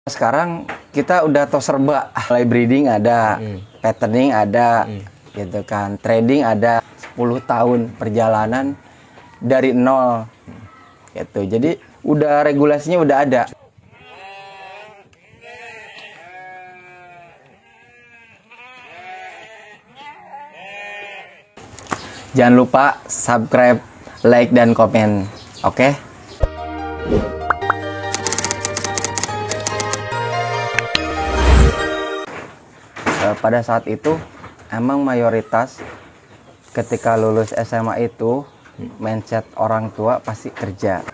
Sekarang kita udah tahu serba, mulai breeding ada, patterning ada, gitu kan, trading ada, 10 tahun perjalanan dari nol, gitu. Jadi udah regulasinya udah ada. Jangan lupa subscribe, like, dan komen, oke? Pada saat itu emang mayoritas ketika lulus SMA itu mindset orang tua pasti kerja.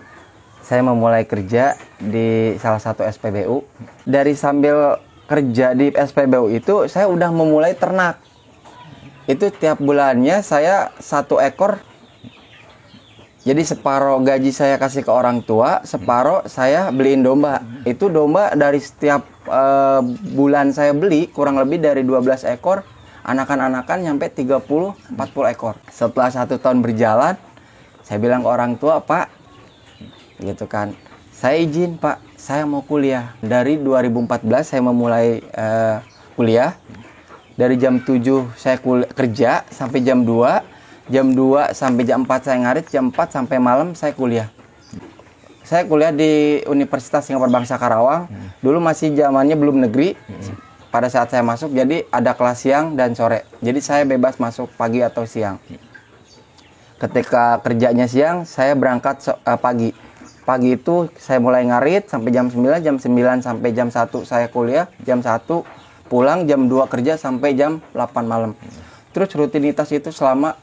Saya memulai kerja di salah satu SPBU. Dari sambil kerja di SPBU itu saya udah memulai ternak. Itu tiap bulannya saya 1 ekor. Jadi separuh gaji saya kasih ke orang tua, separuh saya beliin domba. Itu domba dari setiap bulan saya beli kurang lebih dari 12 ekor, anakan-anakan nyampe 30-40 ekor. Setelah 1 tahun berjalan, saya bilang ke orang tua, "Pak," gitu kan, "saya izin, Pak, saya mau kuliah." Dari 2014 saya memulai kuliah. Dari jam 7 saya kerja sampai jam 2. Jam 2 sampai jam 4 saya ngarit, jam 4 sampai malam saya kuliah. Saya kuliah di Universitas Singapura Bangsa Karawang. Dulu masih zamannya belum negeri. Pada saat saya masuk, jadi ada kelas siang dan sore. Jadi saya bebas masuk pagi atau siang. Ketika kerjanya siang, saya berangkat pagi. Pagi itu saya mulai ngarit sampai jam 9, jam 9 sampai jam 1 saya kuliah, jam 1 pulang, jam 2 kerja sampai jam 8 malam. Terus rutinitas itu selama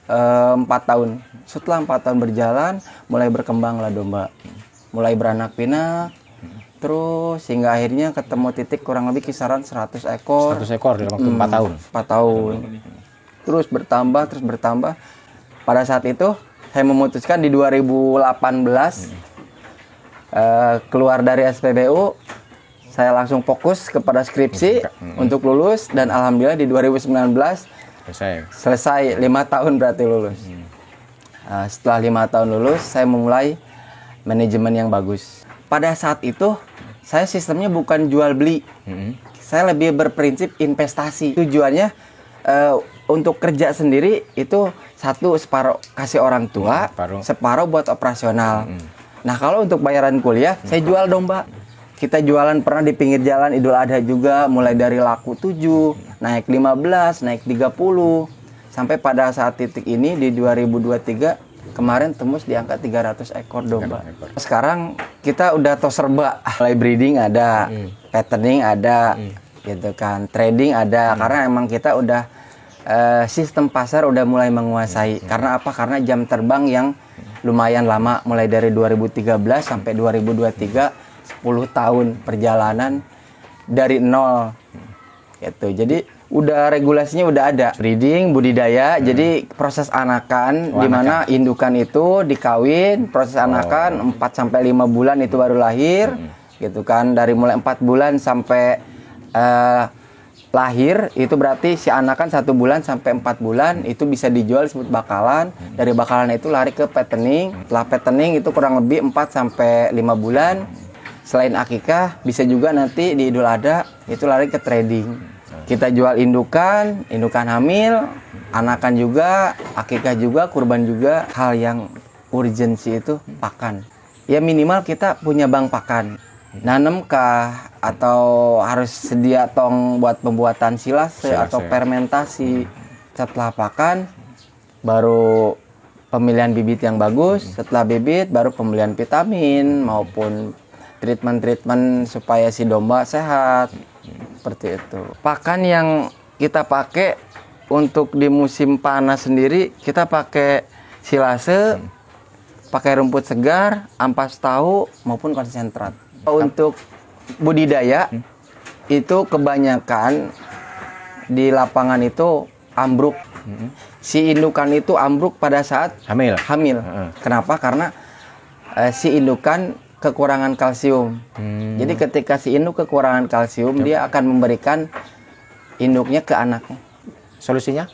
4 tahun. Setelah 4 tahun berjalan, mulai berkembanglah domba. Mulai beranak pinak, terus hingga akhirnya ketemu titik kurang lebih kisaran 100 ekor. 100 ekor dalam waktu 4 tahun? 4 tahun. Terus bertambah. Pada saat itu, saya memutuskan di 2018, keluar dari SPBU, saya langsung fokus kepada skripsi untuk lulus, dan alhamdulillah di 2019 selesai 5 tahun berarti lulus. Setelah 5 tahun lulus, saya memulai manajemen yang bagus. Pada saat itu, saya sistemnya bukan jual beli. Saya lebih berprinsip investasi. Tujuannya untuk kerja sendiri itu separuh kasih orang tua, separuh buat operasional. Nah, kalau untuk bayaran kuliah, saya jual domba. Kita jualan pernah di pinggir jalan Idul Adha juga, mulai dari laku 7, naik 15, naik 30, sampai pada saat titik ini di 2023 kemarin tembus di angka 300 ekor domba. Sekarang kita udah tahu serba, mulai breeding ada, patterning ada, gitu kan, trading ada, karena emang kita udah sistem pasar udah mulai menguasai. Karena apa? Karena jam terbang yang lumayan lama, mulai dari 2013 sampai 2023. 10 tahun perjalanan dari nol, gitu. Jadi udah regulasinya udah ada. Breeding, budidaya, jadi proses anakan, di mana indukan itu dikawin, proses anakan 4-5 bulan itu baru lahir, gitu kan. Dari mulai 4 bulan sampai lahir, itu berarti si anakan 1 bulan sampai 4 bulan itu bisa dijual disebut bakalan. Dari bakalan itu lari ke fattening. Setelah fattening itu kurang lebih 4-5 bulan. Selain akikah, bisa juga nanti di Idul Adha itu lari ke trading. Kita jual indukan hamil, anakan juga, akikah juga, kurban juga. Hal yang urgensi itu pakan. Ya minimal kita punya bank pakan. Nanem kah atau harus sedia tong buat pembuatan silase atau fermentasi. Setelah pakan, baru pemilihan bibit yang bagus. Setelah bibit, baru pembelian vitamin maupun treatment supaya si domba sehat, seperti itu. Pakan yang kita pakai untuk di musim panas sendiri, kita pakai silase, pakai rumput segar, ampas tahu maupun konsentrat. Untuk budidaya itu kebanyakan di lapangan itu ambruk. Si indukan itu ambruk pada saat hamil. Kenapa? Karena si indukan kekurangan kalsium. Jadi ketika si induk kekurangan kalsium, dia akan memberikan induknya ke anaknya. Solusinya?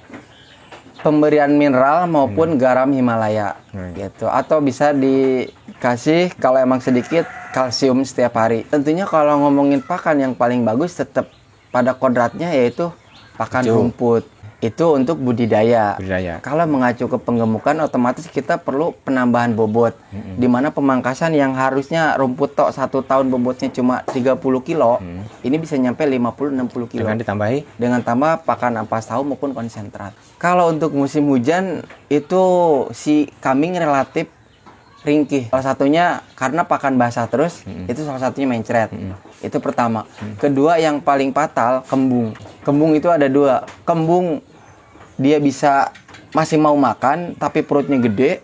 Pemberian mineral maupun garam Himalaya, gitu. Atau bisa dikasih kalau emang sedikit kalsium setiap hari. Tentunya kalau ngomongin pakan yang paling bagus tetap pada kodratnya yaitu pakan Hijau. rumput. Itu untuk budidaya. Budidaya. Kalau mengacu ke penggemukan otomatis kita perlu penambahan bobot. Di mana pemangkasan yang harusnya rumput tok 1 tahun bobotnya cuma 30 kilo, ini bisa nyampe 50-60 kilo. Dengan ditambahi Dengan tambah pakan ampas tahu maupun konsentrat. Kalau untuk musim hujan itu si kambing relatif ringkih. Salah satunya karena pakan basah terus, itu salah satunya mencret. Itu pertama. Kedua yang paling fatal, kembung. Kembung itu ada 2. Kembung dia bisa masih mau makan tapi perutnya gede,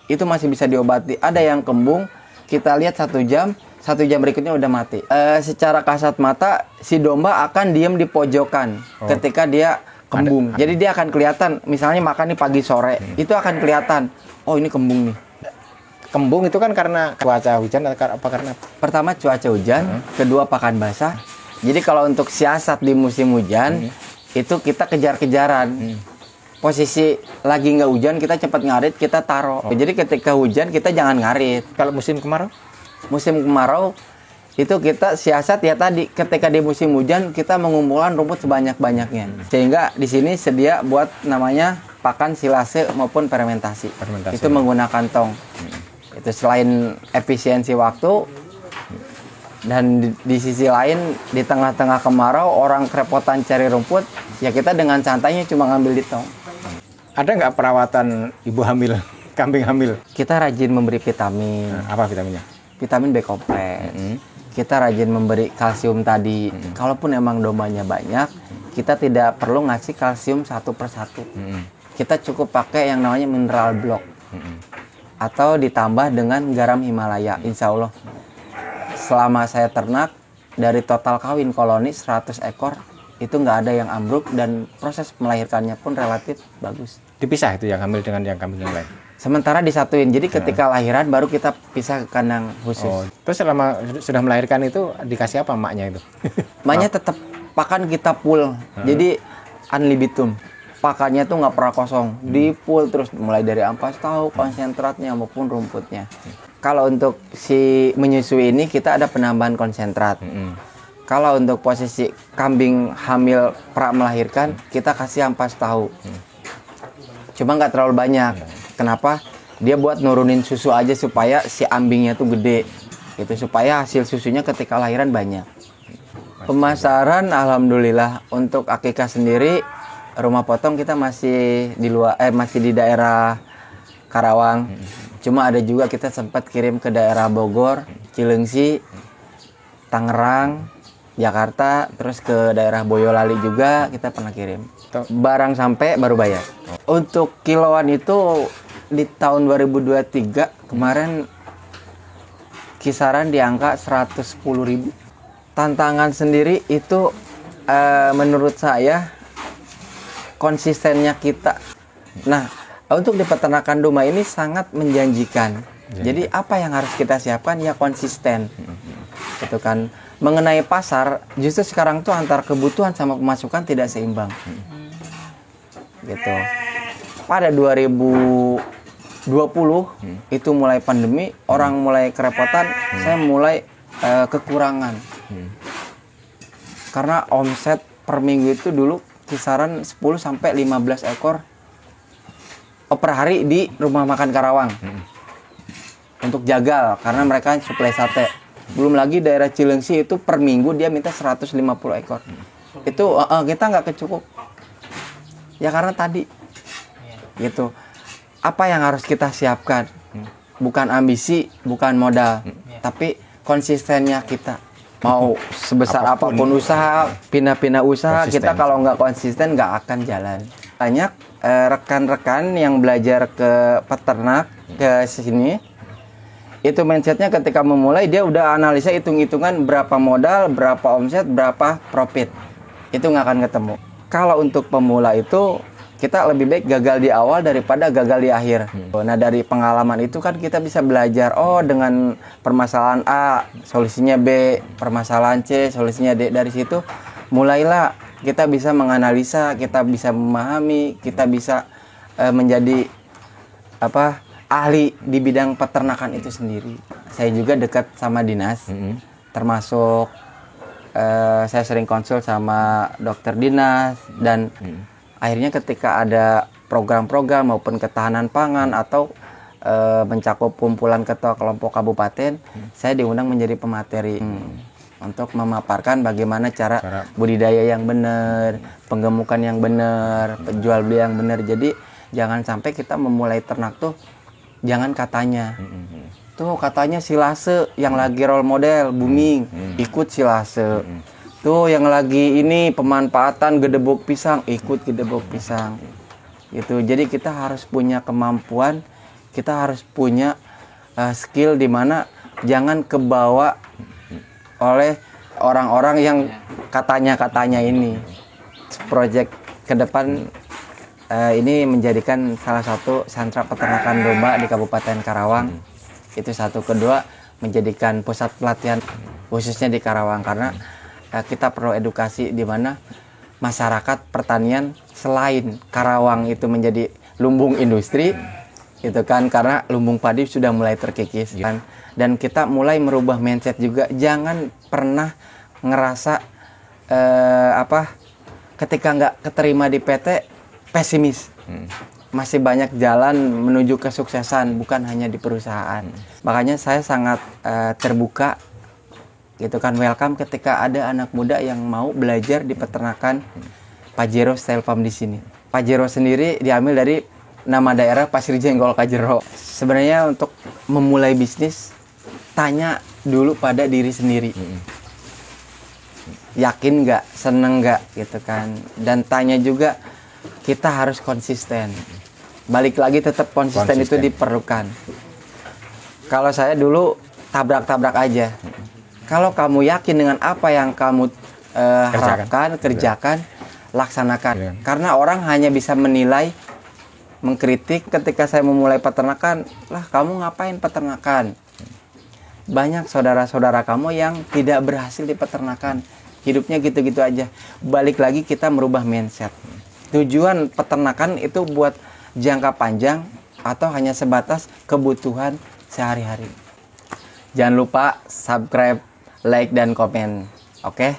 itu masih bisa diobati. Ada yang kembung kita lihat 1 jam berikutnya udah mati. Secara kasat mata si domba akan diem di pojokan ketika dia kembung. Jadi dia akan kelihatan, misalnya makan nih pagi sore, itu akan kelihatan. Oh ini kembung nih. kembung itu kan karena cuaca hujan atau apa karena Pertama cuaca hujan, kedua pakan basah. Jadi kalau untuk siasat di musim hujan itu kita kejar-kejaran. Posisi lagi nggak hujan kita cepat ngarit, kita taruh. Jadi ketika hujan kita jangan ngarit. kalau musim kemarau? Musim kemarau itu kita siasat ya tadi, ketika di musim hujan kita mengumpulkan rumput sebanyak-banyaknya. Sehingga di sini sedia buat namanya pakan silase maupun fermentasi. Itu menggunakan tong. Itu selain efisiensi waktu, dan di sisi lain di tengah-tengah kemarau orang kerepotan cari rumput, ya kita dengan santainya cuma ngambil di tong. Ada nggak perawatan ibu hamil, kambing hamil? Kita rajin memberi vitamin. Apa vitaminnya? Vitamin B kompleks. Kita rajin memberi kalsium tadi. Kalaupun emang dombanya banyak, kita tidak perlu ngasih kalsium 1 per 1. Kita cukup pakai yang namanya mineral block. Atau ditambah dengan garam Himalaya. Insya Allah selama saya ternak, dari total kawin koloni 100 ekor, itu nggak ada yang ambruk dan proses melahirkannya pun relatif bagus. Dipisah itu yang hamil dengan yang kambing yang lain? Sementara disatuin, jadi ketika lahiran baru kita pisah ke kandang khusus. Oh, terus selama sudah melahirkan itu dikasih apa emaknya itu? Emaknya tetap pakan kita full, jadi unlibitum. Pakannya tuh nggak pernah kosong, di full terus mulai dari ampas tahu, konsentratnya maupun rumputnya. Kalau untuk si menyusui ini kita ada penambahan konsentrat. Kalau untuk posisi kambing hamil pra melahirkan, kita kasih ampas tahu. Cuma nggak terlalu banyak. Kenapa? Dia buat nurunin susu aja supaya si ambingnya tuh gede. Itu supaya hasil susunya ketika lahiran banyak. Pemasaran alhamdulillah untuk akikah sendiri, rumah potong kita masih di luar masih di daerah Karawang. Cuma ada juga kita sempat kirim ke daerah Bogor, Cilengsi, Tangerang, Jakarta, terus ke daerah Boyolali juga kita pernah kirim. Barang sampai baru bayar. Untuk kiloan itu di tahun 2023 kemarin kisaran di angka 110.000. Tantangan sendiri itu menurut saya konsistennya kita. Nah, untuk di peternakan domba ini sangat menjanjikan. Jadi apa yang harus kita siapkan ya konsisten. Itu kan mengenai pasar justru sekarang tuh antar kebutuhan sama pemasukan tidak seimbang. Gitu. Pada 2020 itu mulai pandemi, orang mulai kerepotan, saya mulai kekurangan. Karena omset per minggu itu dulu kisaran 10 sampai 15 ekor per hari di rumah makan Karawang. Untuk jagal karena mereka suplai sate. Belum lagi daerah Cilengsi itu per minggu dia minta 150 ekor. Itu kita nggak kecukup. Ya karena tadi gitu. Apa yang harus kita siapkan? Bukan ambisi, bukan modal, tapi konsistennya kita. Mau sebesar apapun usaha, pindah-pindah usaha, konsisten. kita kalau nggak konsisten nggak akan jalan. Banyak rekan-rekan yang belajar ke peternak ke sini, itu mindsetnya ketika memulai dia udah analisa hitung-hitungan berapa modal, berapa omset, berapa profit. Itu nggak akan ketemu. Kalau untuk pemula itu kita lebih baik gagal di awal daripada gagal di akhir. Nah dari pengalaman itu kan kita bisa belajar, oh dengan permasalahan A, solusinya B, permasalahan C, solusinya D. Dari situ mulailah kita bisa menganalisa, kita bisa memahami, kita bisa menjadi ahli di bidang peternakan itu sendiri. saya juga dekat sama dinas, termasuk saya sering konsul sama dokter dinas, dan akhirnya ketika ada program-program maupun ketahanan pangan atau mencakup kumpulan ketua kelompok kabupaten, saya diundang menjadi pemateri untuk memaparkan bagaimana cara budidaya yang benar, penggemukan yang benar, penjual beli yang benar. Jadi jangan sampai kita memulai ternak tuh jangan katanya. Tuh katanya silase yang lagi role model booming, ikut silase. Tuh yang lagi ini pemanfaatan gedebok pisang, ikut gedebok pisang. Gitu. Jadi kita harus punya kemampuan, kita harus punya skill di mana jangan kebawa oleh orang-orang yang katanya ini. Project ke depan ini menjadikan salah satu sentra peternakan domba di Kabupaten Karawang. Itu satu. Kedua, menjadikan pusat pelatihan khususnya di Karawang, karena kita perlu edukasi di mana masyarakat pertanian selain Karawang itu menjadi lumbung industri, gitu kan, karena lumbung padi sudah mulai terkikis kan. Dan kita mulai merubah mindset juga, jangan pernah ngerasa ketika nggak keterima di PT pesimis. Masih banyak jalan menuju kesuksesan, bukan hanya di perusahaan. Makanya saya sangat terbuka, gitu kan, welcome ketika ada anak muda yang mau belajar di peternakan Pajero Style Farm di sini. Pajero sendiri diambil dari nama daerah Pasir Jenggol Kajero. Sebenarnya untuk memulai bisnis, tanya dulu pada diri sendiri. Yakin nggak, seneng nggak, gitu kan. Dan tanya juga, kita harus konsisten. Balik lagi, tetap konsisten itu diperlukan. Kalau saya dulu tabrak-tabrak aja. Kalau kamu yakin dengan apa yang kamu harapkan, kerjakan, laksanakan. Karena orang hanya bisa menilai, mengkritik ketika saya memulai peternakan. Lah, kamu ngapain peternakan? Banyak saudara-saudara kamu yang tidak berhasil di peternakan. Hidupnya gitu-gitu aja. Balik lagi, kita merubah mindset. Tujuan peternakan itu buat jangka panjang atau hanya sebatas kebutuhan sehari-hari. Jangan lupa subscribe, like, dan komen. Oke?